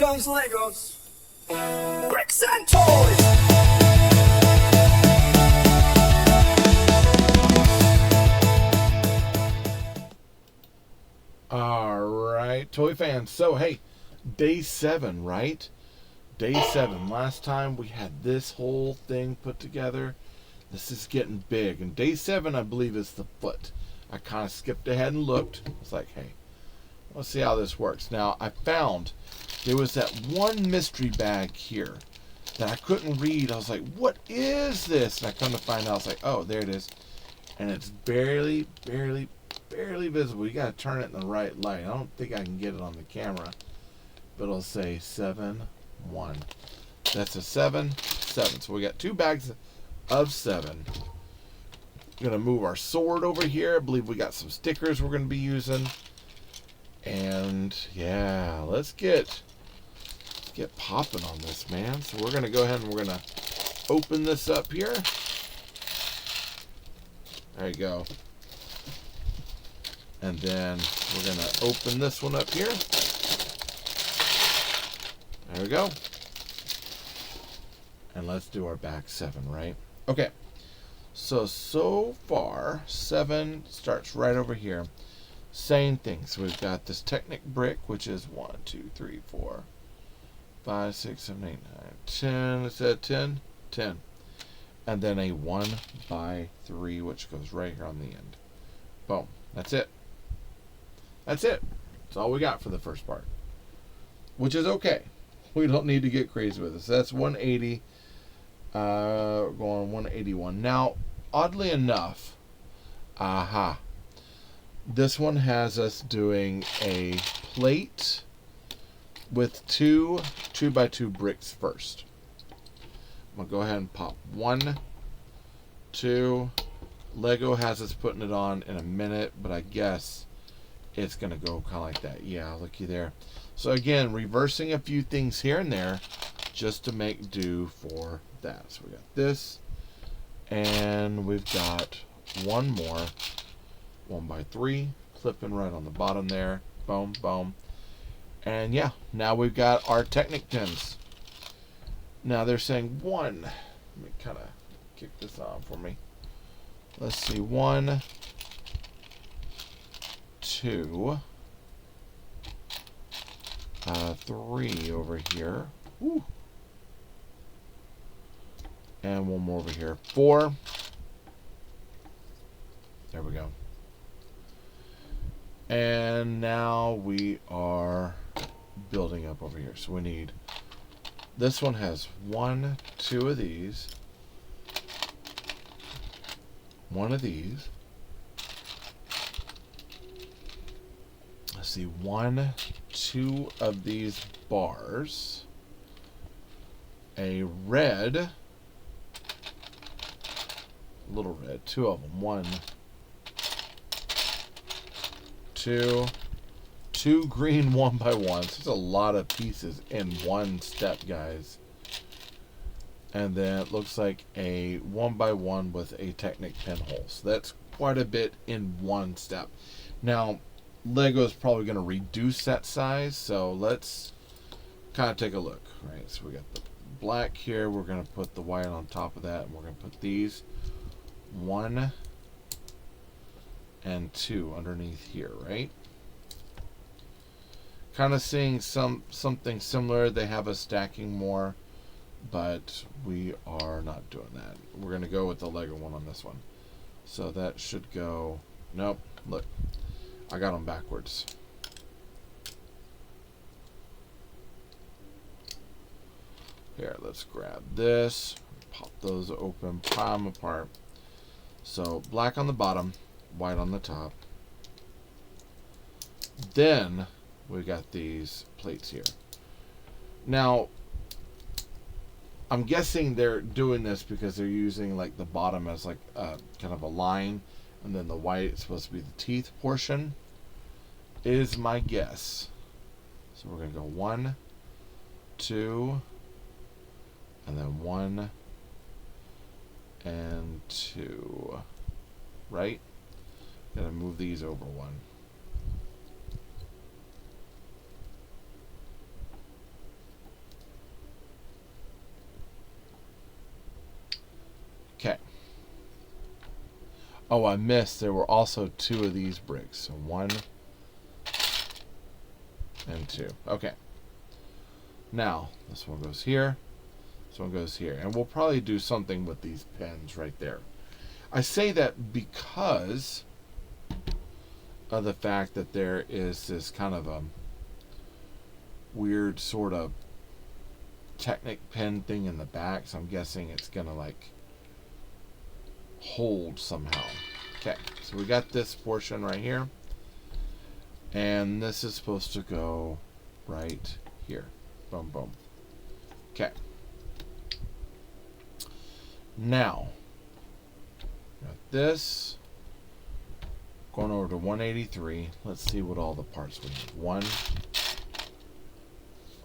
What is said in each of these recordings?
comes Legos, bricks and toys. Alright, toy fans. So, hey, day 7, right? Day 7. Last time we had this whole thing put together. This is getting big. And day 7, I believe, is the foot. I kind of skipped ahead and looked. It's like, hey, let's see how this works. Now, I found there was that one mystery bag here that I couldn't read. I was like, what is this? And I come to find out, I was like, oh, there it is. And it's barely visible. You got to turn it in the right light. I don't think I can get it on the camera. But it'll say 7, 1. That's a 7, 7. So we got 2 bags of 7. We're going to move our sword over here. I believe we got some stickers we're going to be using. And yeah, let's get popping on this, man. So we're going to go ahead and we're going to open this up here. There you go. And then we're going to open this one up here. There we go. And let's do our back 7, right? Okay. So far, 7 starts right over here. Same thing. So we've got this Technic brick, which is 1, 2, 3, 4, 5, 6, 7, 8, 9, 10. Is that 10? 10. And then a 1 by 3, which goes right here on the end. Boom. That's it. That's it. That's all we got for the first part. Which is okay. We don't need to get crazy with this. That's 180. Going 181. Now, oddly enough, this one has us doing a plate with 2 2x2 bricks first. I'm going to go ahead and pop 1, 2. Lego has us putting it on in a minute, but I guess it's going to go kind of like that. Yeah, looky there. So again, reversing a few things here and there just to make do for that. So we got this, and we've got one more 1 by 3 clipping right on the bottom there. Boom, boom. And yeah, now we've got our Technic pins. Now they're saying 1. Let me kind of kick this on for me. Let's see, 1, 2, 3 over here. Woo. And 1 more over here. 4. There we go. And now we are building up over here. So we need, this one has 1, 2 of these. 1 of these. Let's see, 1, 2 of these bars. A red, little red, 2 of them. 1, 2, 2 green 1 by 1. So there's a lot of pieces in one step, guys. And then it looks like a 1 by 1 with a Technic pinhole. So that's quite a bit in one step. Now, Lego is probably going to reduce that size, so let's kind of take a look. Right, so we got the black here. We're going to put the white on top of that, and we're going to put these 1 and 2 underneath here, right? Kind of seeing something similar. They have us stacking more, but we are not doing that. We're going to go with the Lego one on this one. So that should go, nope, look, I got them backwards. Here, let's grab this, pop those open, pile them apart. So black on the bottom, white on the top. Then we got these plates here. Now, I'm guessing they're doing this because they're using like the bottom as like kind of a line, and then the white is supposed to be the teeth portion, is my guess. So we're going to go 1, 2, and then 1 and 2, right? Gotta move these over 1. Oh, I missed. There were also 2 of these bricks. So 1 and 2. Okay. Now, this one goes here. This one goes here. And we'll probably do something with these pins right there. I say that because of the fact that there is this kind of a weird sort of Technic pen thing in the back. So I'm guessing it's going to like hold somehow. Okay, so we got this portion right here, and this is supposed to go right here. Boom, boom. Okay. Now, got this going over to 183. Let's see what all the parts we need. 1.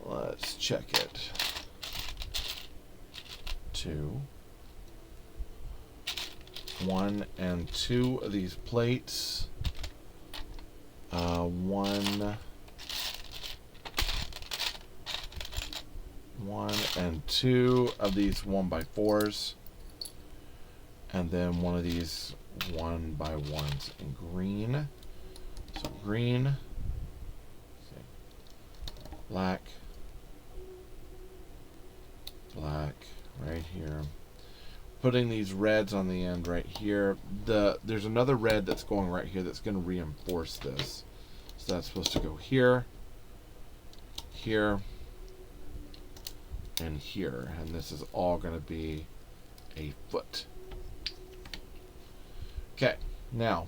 Let's check it. 2. 1 and 2 of these plates. 1 and 2 of these 1x4s, and then 1 of these 1x1s in green. So green, black, black right here. Putting these reds on the end right here. There's another red that's going right here that's going to reinforce this. So that's supposed to go here, here, and here. And this is all going to be a foot. Okay, now,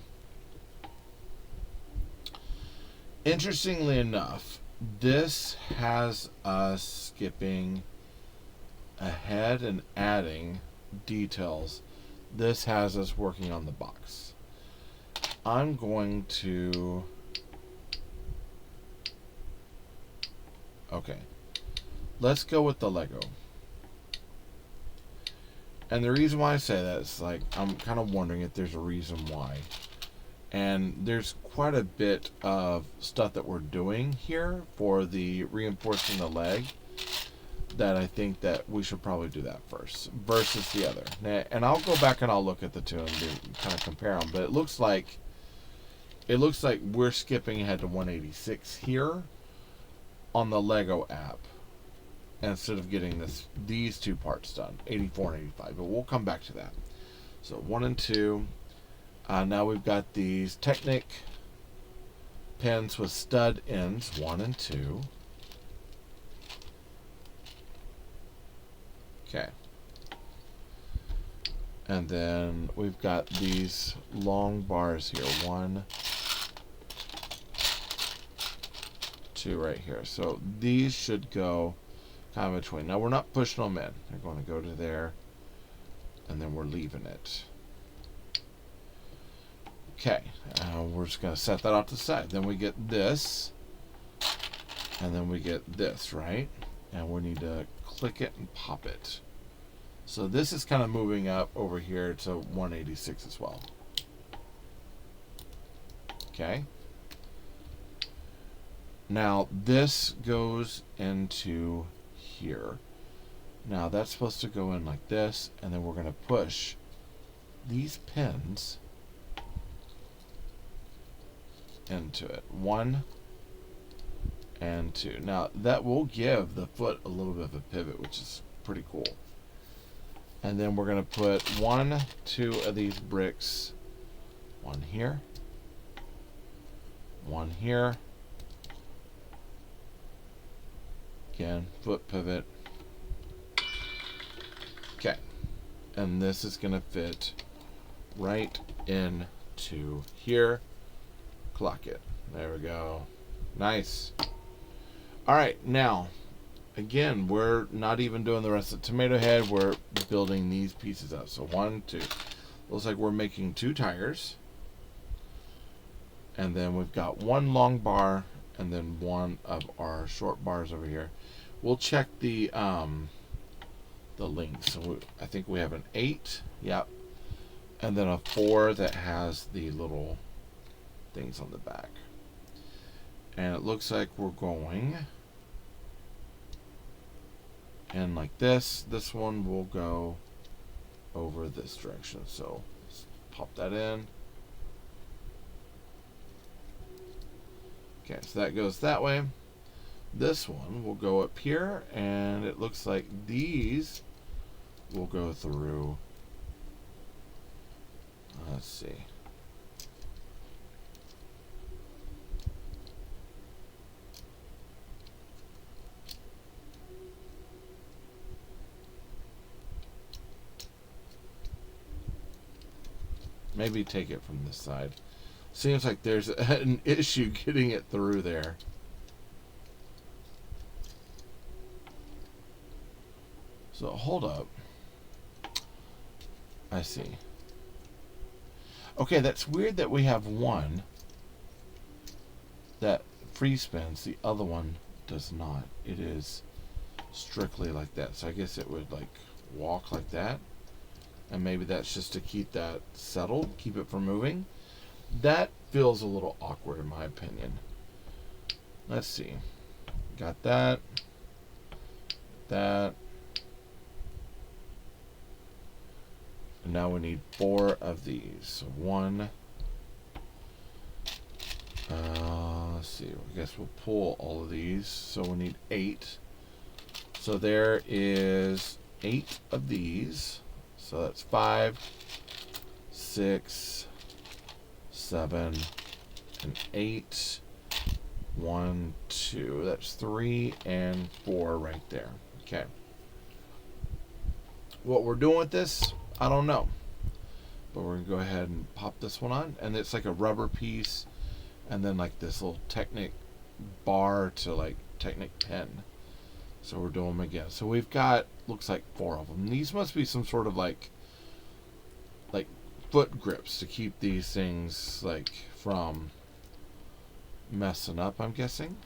interestingly enough, this has us skipping ahead and adding details. This has us working on the box. I'm going to... Okay, let's go with the Lego. And the reason why I say that is like, I'm kind of wondering if there's a reason why. And there's quite a bit of stuff that we're doing here for the reinforcing the leg that I think that we should probably do that first versus the other. And I'll go back and I'll look at the two and kind of compare them. But it looks like we're skipping ahead to 186 here on the Lego app instead of getting these 2 parts done, 84 and 85. But we'll come back to that. So 1 and 2. Now we've got these Technic pins with stud ends, 1 and 2. Okay. And then we've got these long bars here, 1, 2 right here. So these should go kind of between. Now we're not pushing them in. They're going to go to there, and then we're leaving it. Okay, we're just going to set that off to the side. Then we get this, and then we get this, right? And we need to click it and pop it. So this is kind of moving up over here to 186 as well. Okay. Now this goes into here. Now that's supposed to go in like this, and then we're going to push these pins into it. 1 and 2. Now that will give the foot a little bit of a pivot, which is pretty cool. And then we're going to put 1, 2 of these bricks, 1 here, 1 here. Again, foot pivot. Okay. And this is going to fit right into here. Clock it. There we go. Nice. All right, now, again, we're not even doing the rest of the tomato head. We're building these pieces up. So 1, 2. Looks like we're making 2 tires. And then we've got 1 long bar and then 1 of our short bars over here. We'll check the links. So I think we have an 8. Yep. And then a 4 that has the little things on the back. And it looks like we're going in like this. This one will go over this direction. So let's pop that in. Okay, so that goes that way. This one will go up here, and it looks like these will go through. Let's see. Maybe take it from this side. Seems like there's an issue getting it through there. So hold up. I see. Okay, that's weird that we have one that free spins, the other one does not. It is strictly like that. So I guess it would like walk like that. And maybe that's just to keep that settled, keep it from moving. That feels a little awkward in my opinion. Let's see. Got that. That. And now we need 4 of these. So 1. Let's see. I guess we'll pull all of these. So we need 8. So there is 8 of these. So that's 5, 6, 7, and 8. 1, 2. That's 3 and 4 right there. Okay. What we're doing with this, I don't know. But we're going to go ahead and pop this one on. And it's like a rubber piece. And then like this little Technic bar to like Technic pen. So we're doing them again. So we've got, looks like 4 of them. These must be some sort of like foot grips to keep these things like from messing up, I'm guessing.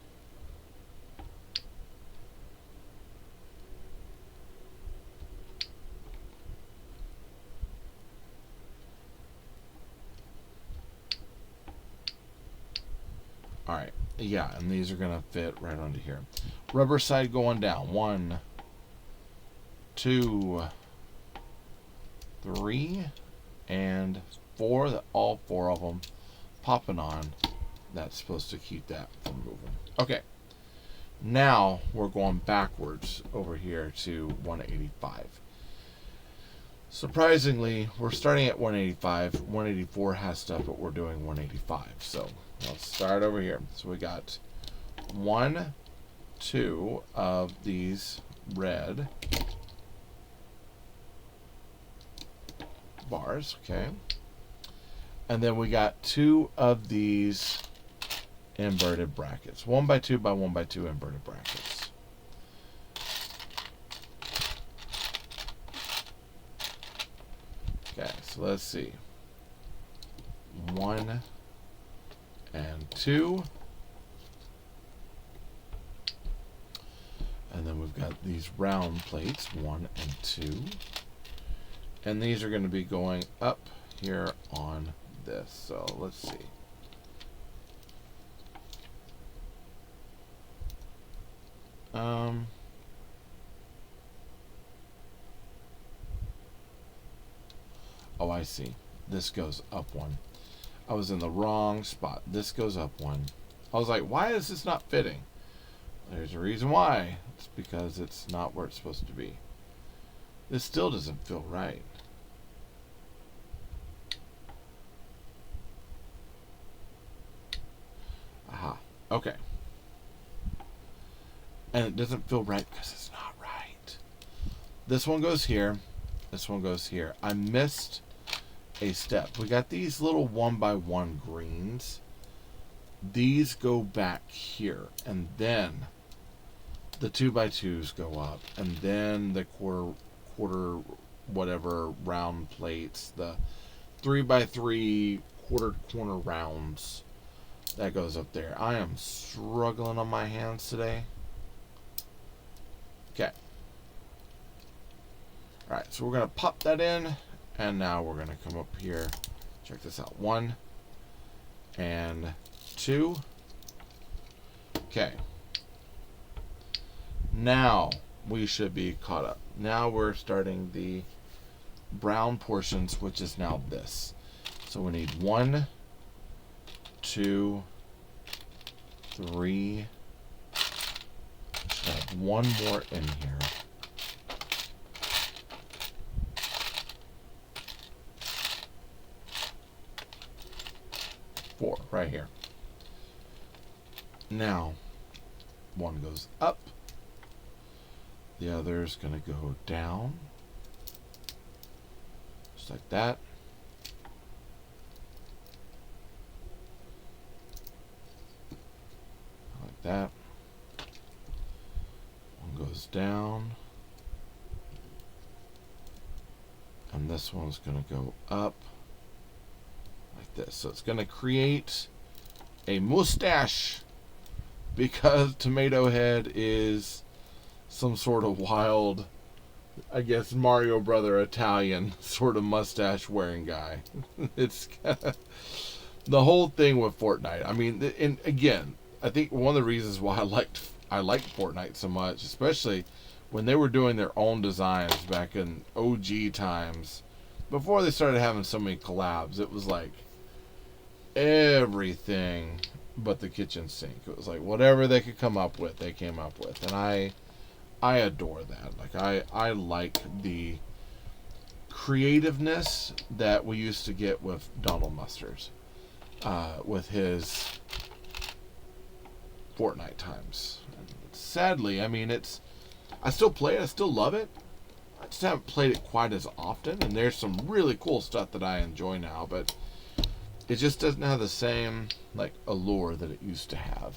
Alright, yeah, and these are going to fit right onto here. Rubber side going down. 1, 2, 3, and 4. All 4 of them popping on. That's supposed to keep that from moving. Okay, now we're going backwards over here to 185. Surprisingly, we're starting at 185. 184 has stuff, but we're doing 185. So let's start over here. So we got 1, 2 of these red bars, okay, and then we got 2 of these inverted brackets, 1 by 2 by 1 by 2 inverted brackets. Okay, so let's see, 1 and 2, and then we've got these round plates, 1 and 2. And these are going to be going up here on this. So let's see. Oh, I see. This goes up 1. I was in the wrong spot. This goes up 1. I was like, why is this not fitting? There's a reason why. It's because it's not where it's supposed to be. This still doesn't feel right. Aha. Okay. And it doesn't feel right because it's not right. This one goes here. This one goes here. I missed a step. We got these little 1 by 1 greens. These go back here. And then the 2 by 2s go up. And then the quarter whatever round plates, the 3 by 3 quarter corner rounds, that goes up there. I am struggling on my hands today. Okay. Alright, so we're going to pop that in, and now we're going to come up here. Check this out. 1 and 2. Okay. Now we should be caught up. Now we're starting the brown portions, which is now this. So we need 1, 2, 3. Should have one more in here. Four right here. Now, one goes up. The other's going to go down. Just like that. Like that. One goes down. And this one's going to go up. Like this. So it's going to create a mustache. Because Tomato Head is some sort of wild, I guess, Mario Brother Italian sort of mustache wearing guy. It's the whole thing with Fortnite. I mean, and again, I think one of the reasons why I liked Fortnite so much, especially when they were doing their own designs back in OG times, before they started having so many collabs, it was like everything but the kitchen sink. It was like whatever they could come up with, they came up with. And I adore that. Like I like the creativeness that we used to get with Donald Musters, with his Fortnite times. And sadly, I mean, I still play it, I still love it. I just haven't played it quite as often, and there's some really cool stuff that I enjoy now, but it just doesn't have the same like allure that it used to have.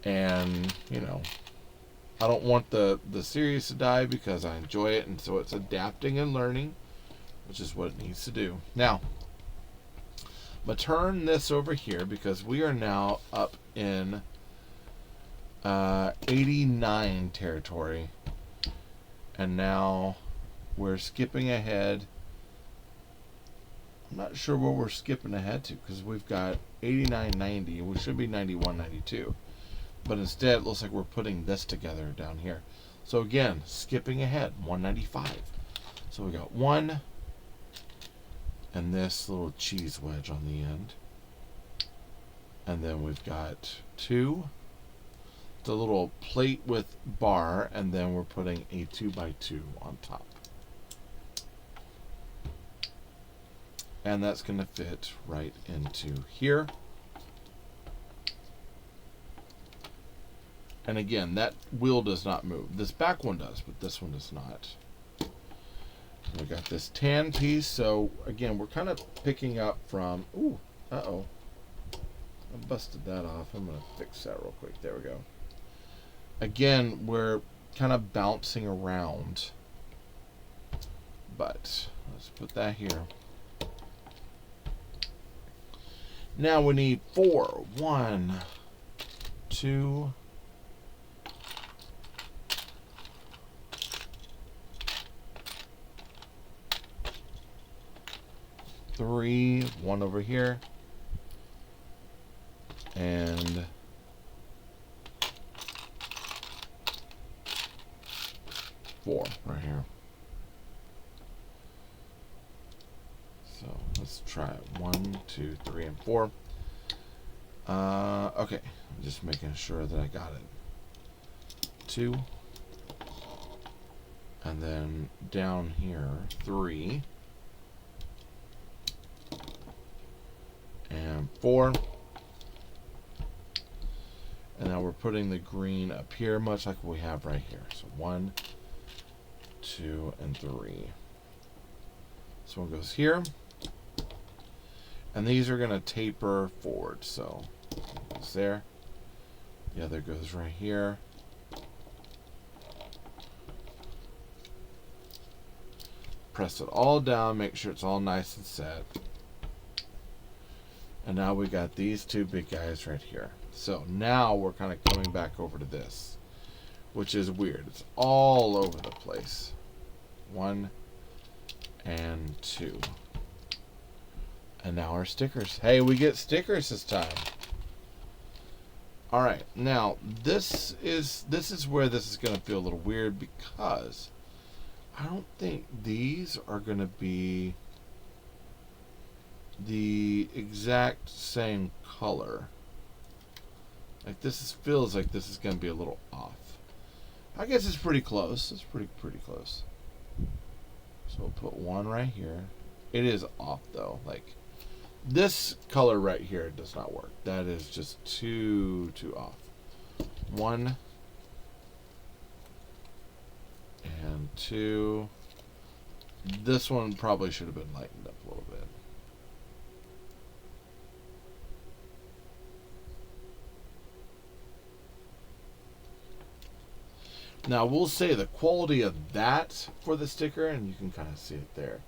And you know, I don't want the series to die because I enjoy it, and so it's adapting and learning, which is what it needs to do. Now, I'm gonna turn this over here because we are now up in 89 territory, and now we're skipping ahead. I'm not sure where we're skipping ahead to because we've got 89, 90. We should be 91, 92. But instead, it looks like we're putting this together down here. So again, skipping ahead, 195. So we got 1 and this little cheese wedge on the end. And then we've got 2. The little plate with bar, and then we're putting a 2x2 on top. And that's going to fit right into here. And again, that wheel does not move. This back one does, but this one does not. We got this tan piece. So again, we're kind of picking up from... Ooh, uh-oh. I busted that off. I'm going to fix that real quick. There we go. Again, we're kind of bouncing around. But let's put that here. Now we need 4. 1, 2, 3. 1 over here. And 4 right here. So let's try it. 1, 2, 3, and 4. Okay, I'm just making sure that I got it. 2. And then down here, 3. And 4. And now we're putting the green up here, much like we have right here. So 1, 2, and 3. This one goes here. And these are going to taper forward. So it goes there. The other goes right here. Press it all down. Make sure it's all nice and set. And now we got these 2 big guys right here. So now we're kind of coming back over to this, which is weird. It's all over the place. 1 and 2. And now our stickers. Hey, we get stickers this time. All right, now this is where this is going to feel a little weird because I don't think these are going to be the exact same color. Like this feels like this is going to be a little off. I guess it's pretty close. It's pretty close. So we'll put one right here. It is off though. Like this color right here does not work. That is just too off. One and two. This one probably should have been lightened up a little bit. Now, we'll say the quality of that for the sticker, and you can kind of see it there.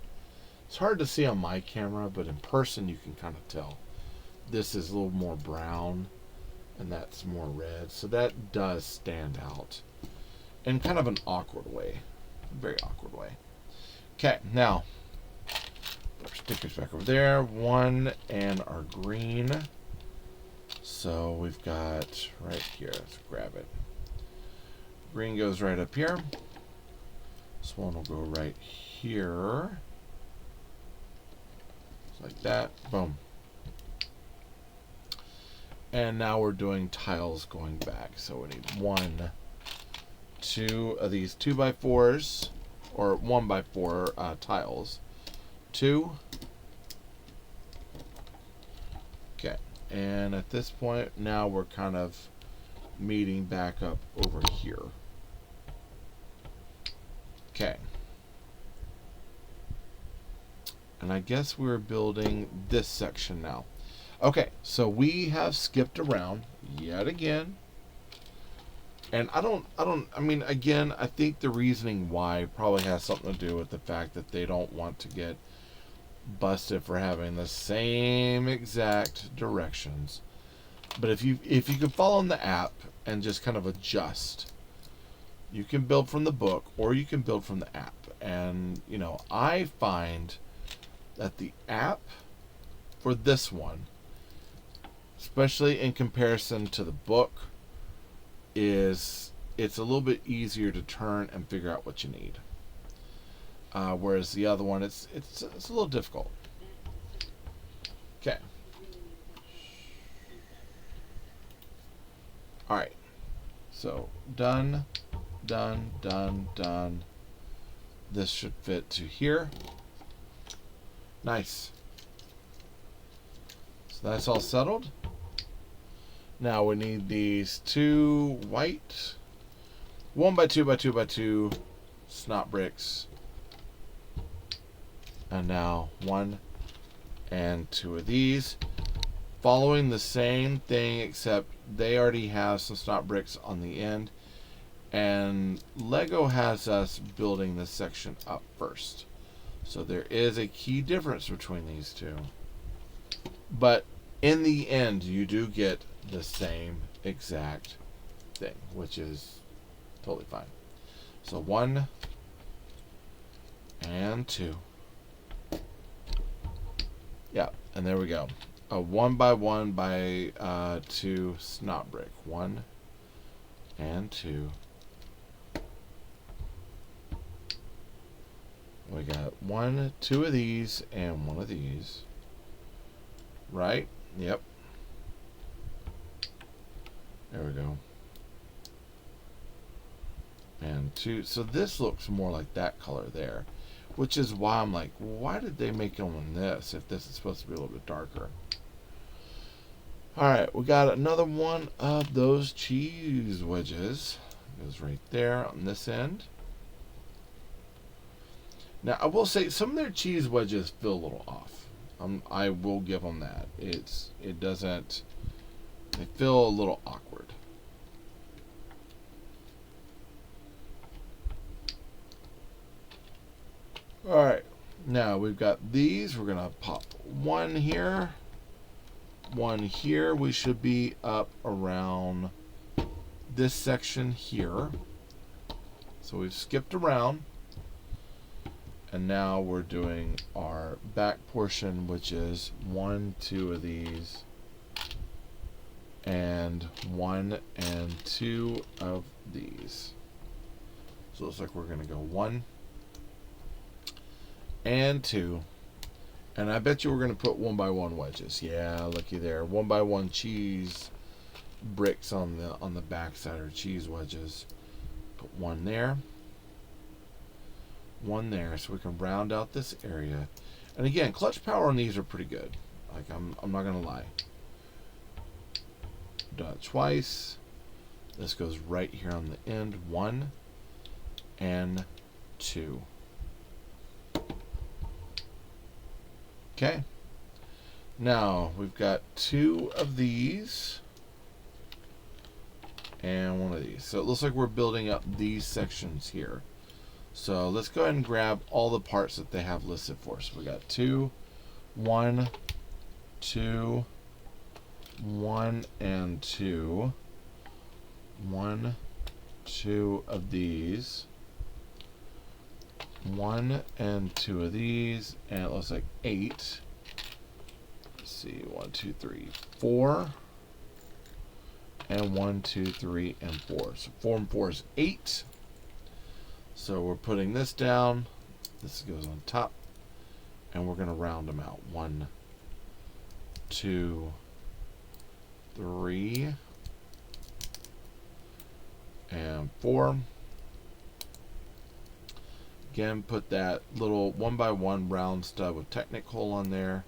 It's hard to see on my camera, but in person you can kind of tell. This is a little more brown, and that's more red. So that does stand out in kind of an awkward way. A very awkward way. Okay, now, put our stickers back over there. One and our green. So we've got right here. Let's grab it. Green goes right up here. This one will go right here. Just like that. Boom. And now we're doing tiles going back. So we need 1, 2 of these 2x4s, or 1x4 tiles. 2. Okay. And at this point, now we're kind of meeting back up over here. Okay. And I guess we're building this section now. Okay, so we have skipped around yet again. And I mean, again, I think the reasoning why probably has something to do with the fact that they don't want to get busted for having the same exact directions. But if you can follow in the app and just kind of adjust, you can build from the book or you can build from the app. And, you know, I find that the app for this one, especially in comparison to the book, it's a little bit easier to turn and figure out what you need. Whereas the other one, it's a little difficult. Okay. All right. So done. This should fit to here. Nice. So that's all settled. Now we need these 2 white 1x2x2x2 snot bricks. And now 1 and 2 of these. Following the same thing, except they already have some snot bricks on the end. And Lego has us building this section up first. So there is a key difference between these two. But in the end, you do get the same exact thing, which is totally fine. So 1 and 2. Yeah, and there we go. A 1x1x2 snot brick. 1 and 2. We got 1, 2 of these, and 1 of these. Right? Yep. There we go. And 2. So this looks more like that color there. Which is why I'm like, why did they make them on this if this is supposed to be a little bit darker? Alright, we got another one of those cheese wedges. It goes right there on this end. Now, I will say some of their cheese wedges feel a little off. I will give them that. It doesn't. They feel a little awkward. All right. Now we've got these. We're gonna pop 1 here, 1 here. We should be up around this section here. So we've skipped around. And now we're doing our back portion, which is 1, 2 of these, and 1 and 2 of these. So it looks like we're going to go 1 and 2, And I bet you we're going to put 1x1 wedges. Yeah, looky there. 1x1 cheese bricks on the back side, or cheese wedges. Put one there. One there, so we can round out this area. And again, clutch power on these are pretty good. Like, I'm not going to lie. Done it twice. This goes right here on the end. 1 and 2. Okay. Now we've got 2 of these and 1 of these. So it looks like we're building up these sections here. So let's go ahead and grab all the parts that they have listed for us. We got 2, 1, 2, 1 and 2. 1, 2 of these. 1 and 2 of these, and it looks like 8. Let's see, 1, 2, 3, 4, and 1, 2, 3, and 4. So 4 and 4 is 8. So we're putting this down. This goes on top, and we're going to round them out. 1, 2, 3, and 4. Again, put that little 1x1 round stud with Technic hole on there.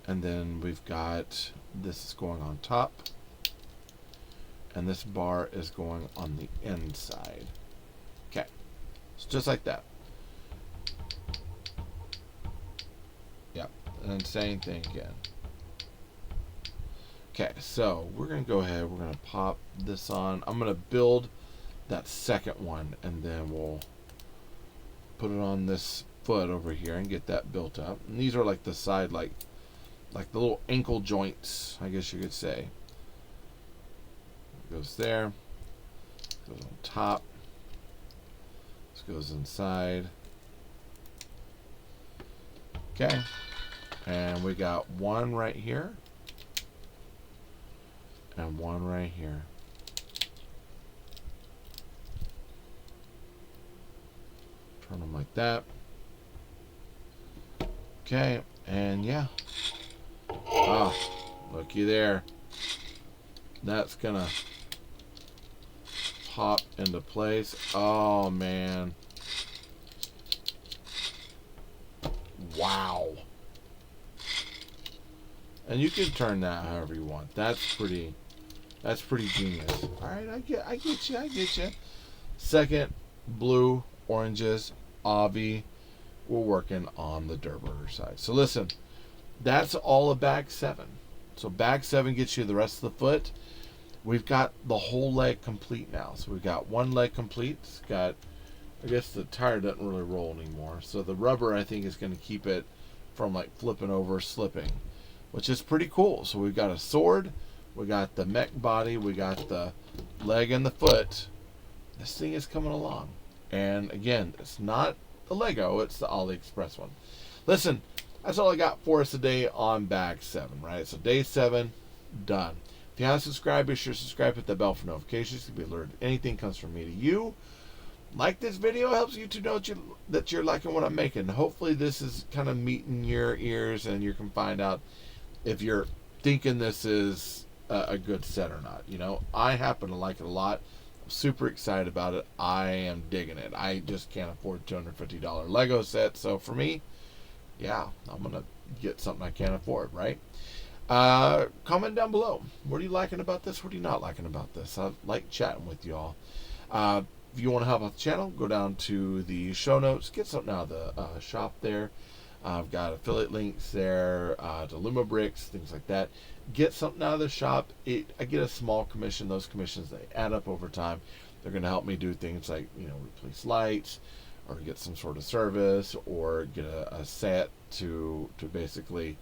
And then we've got this is going on top. And this bar is going on the inside. Okay. So just like that. Yep. And then same thing again. Okay, so we're going to go ahead. We're going to pop this on. I'm going to build that second one, and then we'll put it on this foot over here and get that built up. And these are like the side, like the little ankle joints, I guess you could say. It goes there, goes on top, this goes inside. Okay, and we got 1 right here and 1 right here. Turn them like that. Okay, and yeah. Oh, looky there. That's gonna pop into place. Oh man. Wow. And you can turn that however you want. That's pretty genius. Alright, I get you. Second, blue, oranges, Avi. We're working on the Durburger side. So listen, that's all of bag 7. So bag 7 gets you the rest of the foot. We've got the whole leg complete now. So we've got 1 leg complete. It's got, I guess the tire doesn't really roll anymore. So the rubber, I think, is going to keep it from like flipping over, slipping, which is pretty cool. So we've got a sword, we got the mech body, we got the leg and the foot. This thing is coming along. And again, it's not the Lego, it's the AliExpress one. Listen, that's all I got for us today on bag 7, right? So day 7, done. If you haven't subscribed, be sure to subscribe, hit the bell for notifications to be alerted anything comes from me to you. Like this video, helps you to know that you're liking what I'm making. Hopefully this is kind of meeting your ears and you can find out if you're thinking this is a good set or not. You know, I happen to like it a lot. I'm super excited about it. I am digging it. I just can't afford $250 Lego set. So for me, yeah, I'm going to get something I can't afford, right? Comment down below. What are you liking about this? What are you not liking about this? I like chatting with you all. If you want to help out the channel, go down to the show notes, get something out of the shop there. I've got affiliate links there to Luma Bricks, things like that. Get something out of the shop. I get a small commission. Those commissions, they add up over time. They're going to help me do things like, you know, replace lights, or get some sort of service, or get a set to basically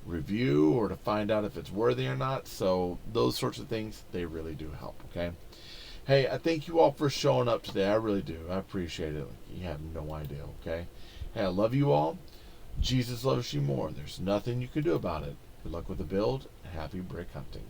review, or to find out if it's worthy or not. So those sorts of things, they really do help. Okay. Hey, I thank you all for showing up today. I really do. I appreciate it. You have no idea. Okay. Hey, I love you all. Jesus loves you more. There's nothing you can do about it. Good luck with the build. Happy brick hunting.